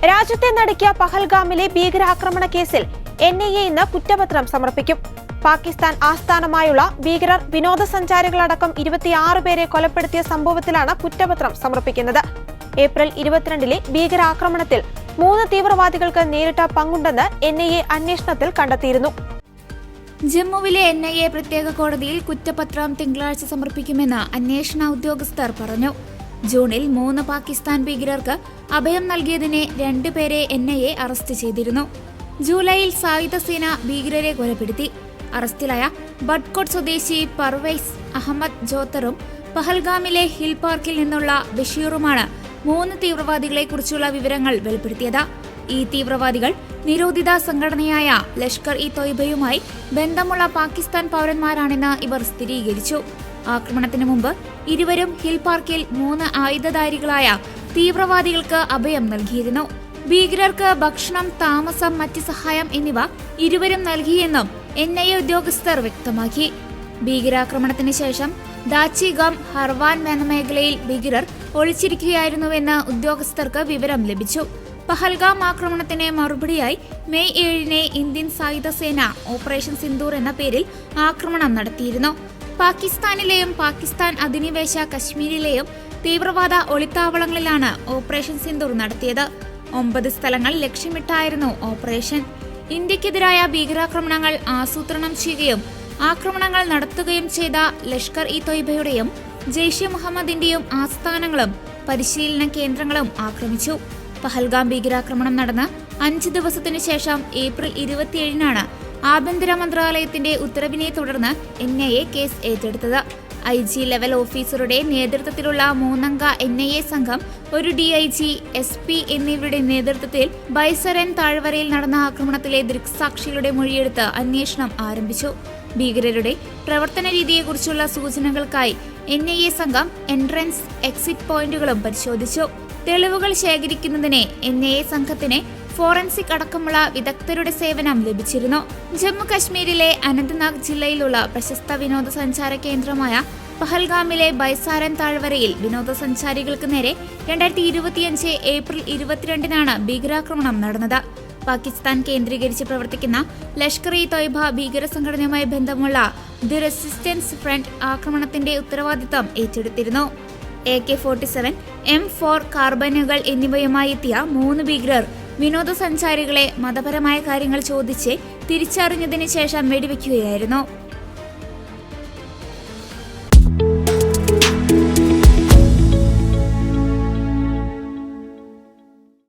രാജ്യത്തെ നടുക്കിയ പഹൽഗാമിലെ ഭീകരാക്രമണ കേസിൽ NIA ഇന്ന് കുറ്റപത്രം സമർപ്പിക്കും. പാകിസ്ഥാൻ ആസ്ഥാനമായുള്ള ഭീകരർ വിനോദസഞ്ചാരികളടക്കം 26 പേരെ കൊലപ്പെടുത്തിയ സംഭവത്തിലാണ് കുറ്റപത്രം സമർപ്പിക്കുന്നത്. ഏപ്രിൽ 22-ലെ ഭീകരാക്രമണത്തിൽ 3 തീവ്രവാദികൾക്ക് നേരിട്ട പങ്കുണ്ടെന്ന് NIA അന്വേഷണത്തിൽ കണ്ടെത്തിയിരുന്നു. ജമ്മുവിലെ NIA പ്രത്യേക കോടതിയിൽ കുറ്റപത്രം തിങ്കളാഴ്ച സമർപ്പിക്കുമെന്ന് അന്വേഷണ ഉദ്യോഗസ്ഥർ പറഞ്ഞു. ജൂണിൽ 3 പാകിസ്ഥാൻ ഭീകരർക്ക് അഭയം നൽകിയതിനെ 2 പേരെ NIA അറസ്റ്റ് ചെയ്തിരുന്നു. ജൂലൈയിൽ സായുധ സേന ഭീകരരെ കൊലപ്പെടുത്തി. അറസ്റ്റിലായ ബഡ്കോട്ട് സ്വദേശി പർവൈസ് അഹമ്മദ് ജോത്തറും പഹൽഗാമിലെ ഹിൽ പാർക്കിൽ നിന്നുള്ള ബഷീറുമാണ് 3 തീവ്രവാദികളെക്കുറിച്ചുള്ള വിവരങ്ങൾ വെളിപ്പെടുത്തിയത്. ഈ തീവ്രവാദികൾ നിരോധിത സംഘടനയായ ലഷ്കർ-ഇ-തോയ്ബയുമായി ബന്ധമുള്ള പാകിസ്ഥാൻ പൗരന്മാരാണെന്ന് ഇവർ സ്ഥിരീകരിച്ചു. ആക്രമണത്തിന് മുമ്പ് ഇരുവരും ഹിൽ പാർക്കിൽ 3 ആയുധധാരികളായ തീവ്രവാദികൾക്ക് അഭയം നൽകിയിരുന്നു. ഭീകരർക്ക് ഭക്ഷണം, താമസം, മറ്റ് സഹായം എന്നിവ ഇരുവരും നൽകിയെന്നും NIA ഉദ്യോഗസ്ഥർ വ്യക്തമാക്കി. ഭീകരാക്രമണത്തിന് ശേഷം ദാച്ചിഗം, ഹർവാൻ വനമേഖലയിൽ ഭീകരർ ഒളിച്ചിരിക്കുകയായിരുന്നുവെന്ന് ഉദ്യോഗസ്ഥർക്ക് വിവരം ലഭിച്ചു. പഹൽഗാം ആക്രമണത്തിന് മറുപടിയായി മെയ് 7-ന് ഇന്ത്യൻ സായുധ സേന ഓപ്പറേഷൻ സിന്ദൂർ എന്ന പേരിൽ ആക്രമണം നടത്തിയിരുന്നു. പാകിസ്ഥാനിലെയും പാകിസ്ഥാൻ അധിനിവേശ കശ്മീരിലെയും തീവ്രവാദ ഒളിത്താവളങ്ങളിലാണ് ഓപ്പറേഷൻ സിന്ദൂർ നടത്തിയത്. 9 സ്ഥലങ്ങൾ ലക്ഷ്യമിട്ടായിരുന്നു ഓപ്പറേഷൻ. ഇന്ത്യക്കെതിരായ ഭീകരാക്രമണങ്ങൾ ആസൂത്രണം ചെയ്യുകയും ആക്രമണങ്ങൾ നടത്തുകയും ചെയ്ത ലഷ്കർ-ഇ-തോയ്ബയുടെയും ജെയ്ഷെ മുഹമ്മദിന്റെയും ആസ്ഥാനങ്ങളും പരിശീലന കേന്ദ്രങ്ങളും ആക്രമിച്ചു. പഹൽഗാം ഭീകരാക്രമണം നടന്ന് 5 ദിവസത്തിനു ശേഷം ഏപ്രിൽ 27-നാണ് ആഭ്യന്തര മന്ത്രാലയത്തിന്റെ ഉത്തരവിനെ തുടർന്ന് NIA കേസ് ഏറ്റെടുത്തത്. IG ലെവൽ ഓഫീസറുടെ നേതൃത്വത്തിലുള്ള 3-അംഗ NIA സംഘം ഒരു DIG, SP എന്നിവരുടെ നേതൃത്വത്തിൽ ബൈസരൻ താഴ്വരയിൽ നടന്ന ആക്രമണത്തിലെ ദൃക്സാക്ഷികളുടെ മൊഴിയെടുത്ത് അന്വേഷണം ആരംഭിച്ചു. ഭീകരരുടെ പ്രവർത്തന രീതിയെക്കുറിച്ചുള്ള സൂചനകൾക്കായി NIA സംഘം എൻട്രൻസ്, എക്സിറ്റ് പോയിന്റുകളും പരിശോധിച്ചു. തെളിവുകൾ ശേഖരിക്കുന്നതിന് NIA സംഘത്തിന് ഫോറൻസിക് അടക്കമുള്ള വിദഗ്ധരുടെ സേവനം ലഭിച്ചിരുന്നു. ജമ്മു കശ്മീരിലെ അനന്ത്നാഗ് ജില്ലയിലുള്ള പ്രശസ്ത വിനോദസഞ്ചാര കേന്ദ്രമായ പഹൽഗാമിലെ ബൈസാരൻ താഴ്വരയിൽ വിനോദസഞ്ചാരികൾക്ക് നേരെ 2025 ഏപ്രിൽ 22-നാണ് ഭീകരാക്രമണം നടന്നത്. പാകിസ്ഥാൻ കേന്ദ്രീകരിച്ച് പ്രവർത്തിക്കുന്ന ലഷ്കർ-ഇ-തോയ്ബ ഭീകര സംഘടനയുമായി ബന്ധമുള്ള ദി റെസിസ്റ്റൻസ് ഫ്രണ്ട് ആക്രമണത്തിന്റെ ഉത്തരവാദിത്തം ഏറ്റെടുത്തിരുന്നു. AK-47, M4 കാർബനുകൾ എന്നിവയുമായി എത്തിയ 3 ഭീകരർ വിനോദസഞ്ചാരികളെ മതപരമായ കാര്യങ്ങൾ ചോദിച്ച് തിരിച്ചറിഞ്ഞതിന് ശേഷം വെടിവെക്കുകയായിരുന്നു.